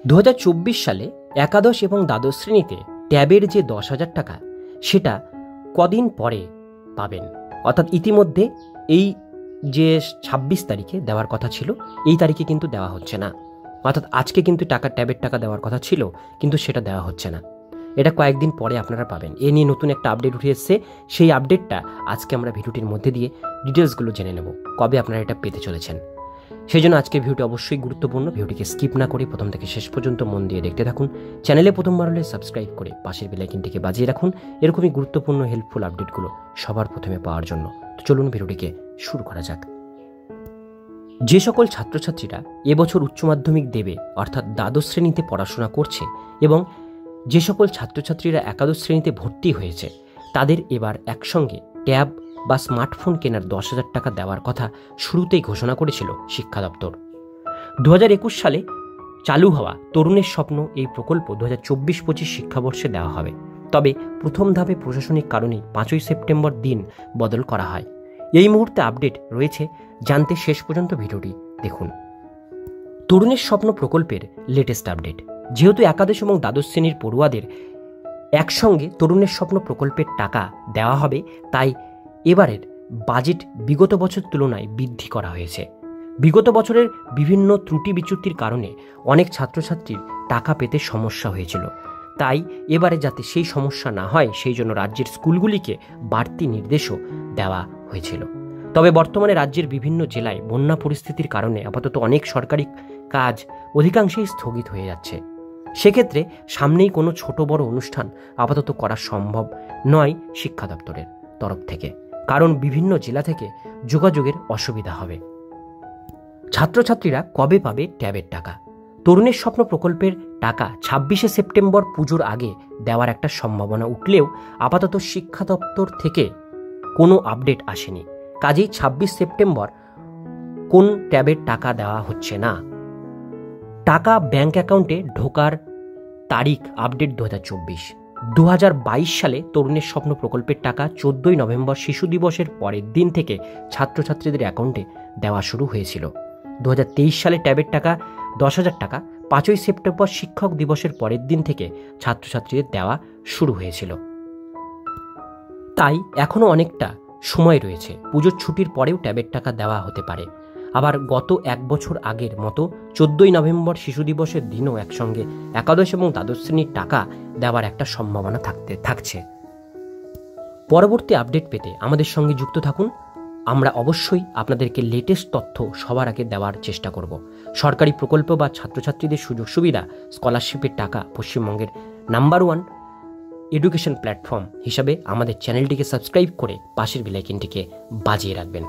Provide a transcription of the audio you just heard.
2024 সালে একাদশ এবং দ্বাদশ শ্রেণীতে ট্যাবের যে 10,000 টাকা সেটা কদিন পরে পাবেন, অর্থাৎ ইতিমধ্যে এই যে 26 তারিখে দেওয়ার কথা ছিল এই তারিখে কিন্তু দেওয়া হচ্ছে না, অর্থাৎ আজকে কিন্তু ট্যাবের টাকা দেওয়ার কথা ছিল কিন্তু সেটা দেওয়া হচ্ছে না। এটা কয়েকদিন পরে আপনারা পাবেন। এ নিয়ে নতুন একটা আপডেট উঠে এসেছে, সেই আপডেটটা আজকে আমরা ভিডিওটির মধ্যে দিয়ে ডিটেলসগুলো জেনে নেব, কবে আপনারা এটা পেতে চলেছেন। সেই জন্য আজকে ভিডিওটি অবশ্যই গুরুত্বপূর্ণ, ভিডিওটিকে স্কিপ না করে প্রথম থেকে শেষ পর্যন্ত মন দিয়ে দেখতে থাকুন। চ্যানেলে প্রথমবার হলে সাবস্ক্রাইব করে পাশের বেল আইকনটিকে বাজিয়ে রাখুন এরকমই গুরুত্বপূর্ণ হেল্পফুল আপডেটগুলো সবার প্রথমে পাওয়ার জন্য। তো চলুন ভিডিওটিকে শুরু করা যাক। যে সকল ছাত্রছাত্রীরা এবছর উচ্চ মাধ্যমিক দেবে অর্থাৎ দ্বাদশ শ্রেণীতে পড়াশোনা করছে এবং যে সকল ছাত্রছাত্রীরা একাদশ শ্রেণীতে ভর্তি হয়েছে তাদের এবার একসঙ্গে ট্যাব বা স্মার্টফোন কেনার 10,000 টাকা দেওয়ার কথা শুরুতেই ঘোষণা করেছিল শিক্ষা দপ্তর। 2021 সালে চালু হওয়া তরুণের স্বপ্ন এই প্রকল্প 2024-25 শিক্ষাবর্ষে দেওয়া হবে। তবে প্রথম ধাপে প্রশাসনিক কারণে 5ই সেপ্টেম্বর দিন বদল করা হয়। এই মুহূর্তে আপডেট রয়েছে, জানতে শেষ পর্যন্ত ভিডিওটি দেখুন। তরুণের স্বপ্ন প্রকল্পের লেটেস্ট আপডেট। যেহেতু একাদশ এবং দ্বাদশ শ্রেণীর পড়ুয়াদের একসঙ্গে তরুণের স্বপ্ন প্রকল্পের টাকা দেওয়া হবে, তাই এবারের বাজেট বিগত বছর তুলনায় বৃদ্ধি করা হয়েছে। বিগত বছরের বিভিন্ন ত্রুটি বিচ্যুতির কারণে অনেক ছাত্রছাত্রীর টাকা পেতে সমস্যা হয়েছিল, তাই এবারে যাতে সেই সমস্যা না হয় সেই জন্য রাজ্যের স্কুলগুলিকে বাড়তি নির্দেশও দেওয়া হয়েছিল। তবে বর্তমানে রাজ্যের বিভিন্ন জেলায় বন্যা পরিস্থিতির কারণে আপাতত অনেক সরকারি কাজ অধিকাংশই স্থগিত হয়ে যাচ্ছে। সেক্ষেত্রে সামনেই কোনো ছোট বড় অনুষ্ঠান আপাতত করা সম্ভব নয় শিক্ষা দপ্তরের তরফ থেকে, কারণ বিভিন্ন জেলা থেকে যোগাযোগের অসুবিধা হবে। ছাত্রছাত্রীরা কবে পাবে ট্যাবের টাকা? তরুণের স্বপ্ন প্রকল্পের টাকা 26শে সেপ্টেম্বর পুজোর আগে দেওয়ার একটা সম্ভাবনা উঠলেও আপাতত শিক্ষা দপ্তর থেকে কোনো আপডেট আসেনি। কাজেই 26 সেপ্টেম্বর কোন ট্যাবের টাকা দেওয়া হচ্ছে না। টাকা ব্যাংক অ্যাকাউন্টে ঢোকার তারিখ আপডেট 2024। সালে তরুণের স্বপ্ন প্রকল্পের টাকা 14ই নভেম্বর শিশু দিবসের পরের দিন থেকে ছাত্রছাত্রীদের অ্যাকাউন্টে দেওয়া শুরু হয়েছিল। 2023 সালে ট্যাবের টাকা 10,000 টাকা 5ই সেপ্টেম্বর শিক্ষক দিবসের পরের দিন থেকে ছাত্রছাত্রীদের দেওয়া শুরু হয়েছিল। তাই এখনও অনেকটা সময় রয়েছে, পুজোর ছুটির পরেও ট্যাবের টাকা দেওয়া হতে পারে। আবার গত এক বছর আগের মতো 14ই নভেম্বর শিশু দিবসের দিনও একসঙ্গে একাদশ এবং দ্বাদশ শ্রেণীর টাকা দেওয়ার একটা সম্ভাবনা থাকছে। পরবর্তী আপডেট পেতে আমাদের সঙ্গে যুক্ত থাকুন। আমরা অবশ্যই আপনাদেরকে লেটেস্ট তথ্য সবার আগে দেওয়ার চেষ্টা করব। সরকারি প্রকল্প বা ছাত্রছাত্রীদের সুযোগ সুবিধা, স্কলারশিপের টাকা পশ্চিমবঙ্গের নাম্বার 1 এডুকেশন প্ল্যাটফর্ম হিসাবে আমাদের চ্যানেলটিকে সাবস্ক্রাইব করে পাশের বেল আইকনটিকে বাজিয়ে রাখবেন।